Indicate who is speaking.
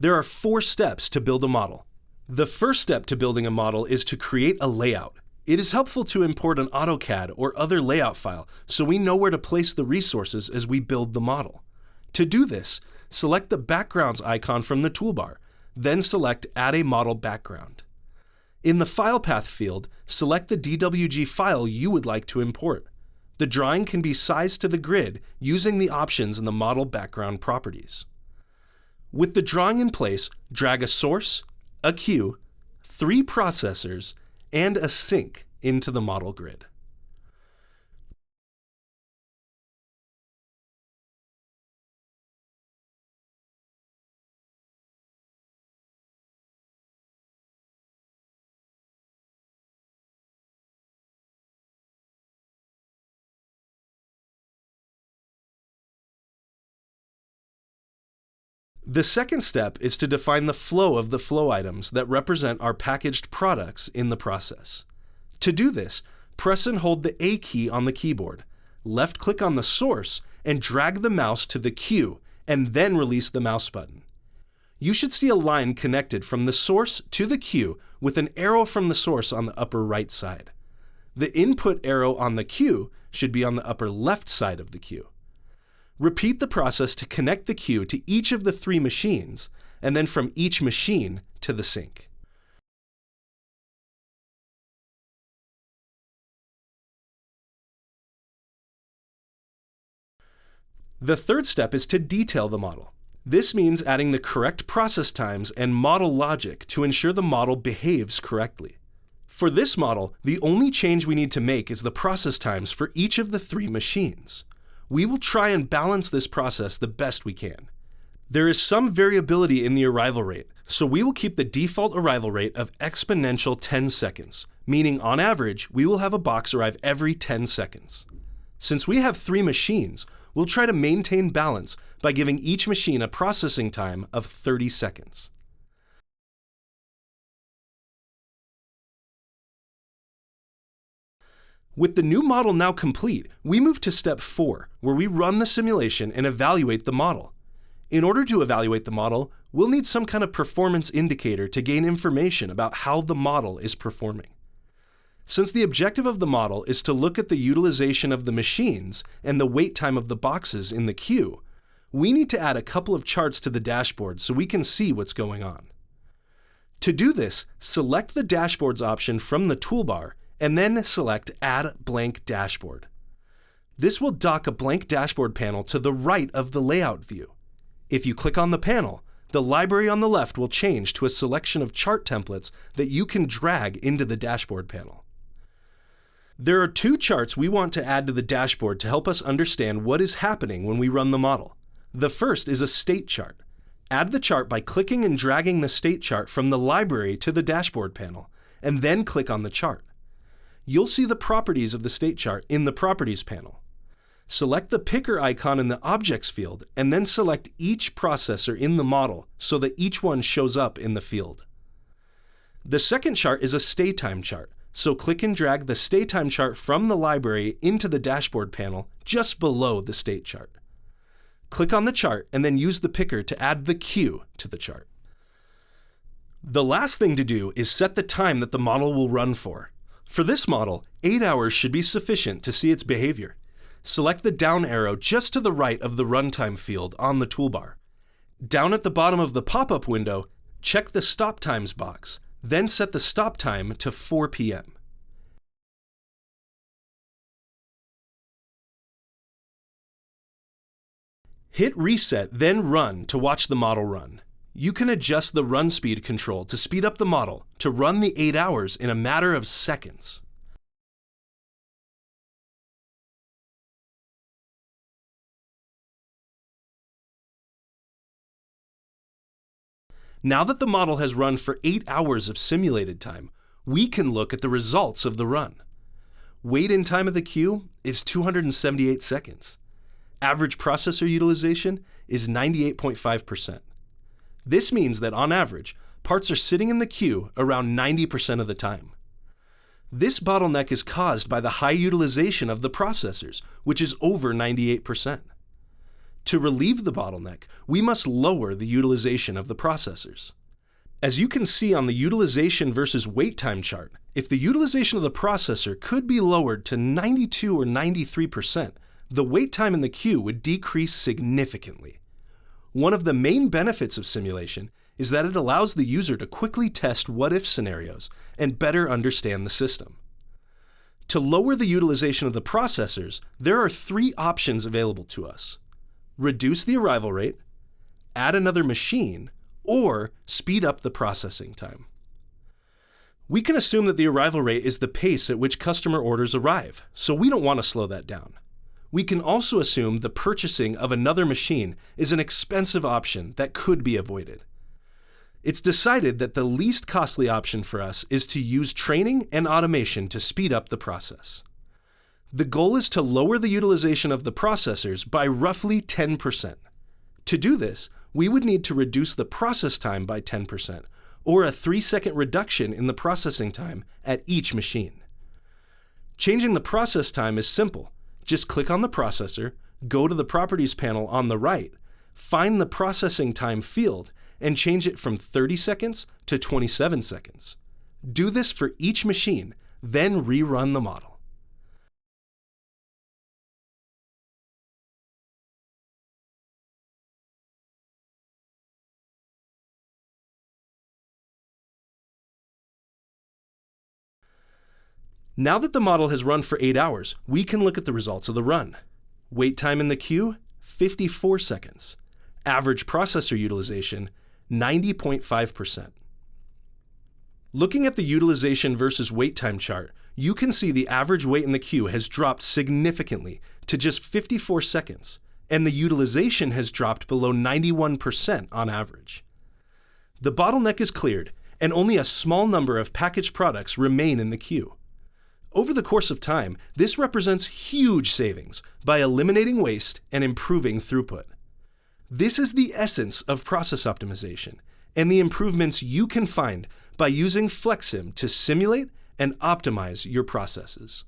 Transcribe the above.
Speaker 1: There are 4 steps to build a model. The first step to building a model is to create a layout. It is helpful to import an AutoCAD or other layout file so we know where to place the resources as we build the model. To do this, select the Backgrounds icon from the toolbar, then select Add a Model Background. In the File Path field, select the DWG file you would like to import. The drawing can be sized to the grid using the options in the Model Background properties. With the drawing in place, drag a source, a queue, 3 processors, and a sink into the model grid. The second step is to define the flow of the flow items that represent our packaged products in the process. To do this, press and hold the A key on the keyboard, left-click on the source, and drag the mouse to the queue, and then release the mouse button. You should see a line connected from the source to the queue with an arrow from the source on the upper right side. The input arrow on the queue should be on the upper left side of the queue. Repeat the process to connect the queue to each of the 3 machines, and then from each machine to the sink. The third step is to detail the model. This means adding the correct process times and model logic to ensure the model behaves correctly. For this model, the only change we need to make is the process times for each of the 3 machines. We will try and balance this process the best we can. There is some variability in the arrival rate, so we will keep the default arrival rate of exponential 10 seconds, meaning on average, we will have a box arrive every 10 seconds. Since we have 3 machines, we'll try to maintain balance by giving each machine a processing time of 30 seconds. With the new model now complete, we move to step 4, where we run the simulation and evaluate the model. In order to evaluate the model, we'll need some kind of performance indicator to gain information about how the model is performing. Since the objective of the model is to look at the utilization of the machines and the wait time of the boxes in the queue, we need to add a couple of charts to the dashboard so we can see what's going on. To do this, select the Dashboards option from the toolbar and then select Add Blank Dashboard. This will dock a blank dashboard panel to the right of the layout view. If you click on the panel, the library on the left will change to a selection of chart templates that you can drag into the dashboard panel. There are 2 charts we want to add to the dashboard to help us understand what is happening when we run the model. The first is a state chart. Add the chart by clicking and dragging the state chart from the library to the dashboard panel, and then click on the chart. You'll see the properties of the state chart in the Properties panel. Select the picker icon in the Objects field, and then select each processor in the model so that each one shows up in the field. The second chart is a stay time chart, so click and drag the stay time chart from the library into the dashboard panel just below the state chart. Click on the chart and then use the picker to add the queue to the chart. The last thing to do is set the time that the model will run for. For this model, 8 hours should be sufficient to see its behavior. Select the down arrow just to the right of the runtime field on the toolbar. Down at the bottom of the pop-up window, check the stop times box, then set the stop time to 4 p.m. Hit reset, then run to watch the model run. You can adjust the run speed control to speed up the model to run the 8 hours in a matter of seconds. Now that the model has run for 8 hours of simulated time, we can look at the results of the run. Wait-in time of the queue is 278 seconds. Average processor utilization is 98.5%. This means that on average, parts are sitting in the queue around 90% of the time. This bottleneck is caused by the high utilization of the processors, which is over 98%. To relieve the bottleneck, we must lower the utilization of the processors. As you can see on the utilization versus wait time chart, if the utilization of the processor could be lowered to 92 or 93%, the wait time in the queue would decrease significantly. One of the main benefits of simulation is that it allows the user to quickly test what-if scenarios and better understand the system. To lower the utilization of the processors, there are 3 options available to us: reduce the arrival rate, add another machine, or speed up the processing time. We can assume that the arrival rate is the pace at which customer orders arrive, so we don't want to slow that down. We can also assume the purchasing of another machine is an expensive option that could be avoided. It's decided that the least costly option for us is to use training and automation to speed up the process. The goal is to lower the utilization of the processors by roughly 10%. To do this, we would need to reduce the process time by 10%, or a 3-second reduction in the processing time at each machine. Changing the process time is simple. Just click on the processor, go to the Properties panel on the right, find the processing time field, and change it from 30 seconds to 27 seconds. Do this for each machine, then rerun the model. Now that the model has run for 8 hours, we can look at the results of the run. Wait time in the queue, 54 seconds. Average processor utilization, 90.5%. Looking at the utilization versus wait time chart, you can see the average wait in the queue has dropped significantly to just 54 seconds, and the utilization has dropped below 91% on average. The bottleneck is cleared, and only a small number of packaged products remain in the queue. Over the course of time, this represents huge savings by eliminating waste and improving throughput. This is the essence of process optimization and the improvements you can find by using FlexSim to simulate and optimize your processes.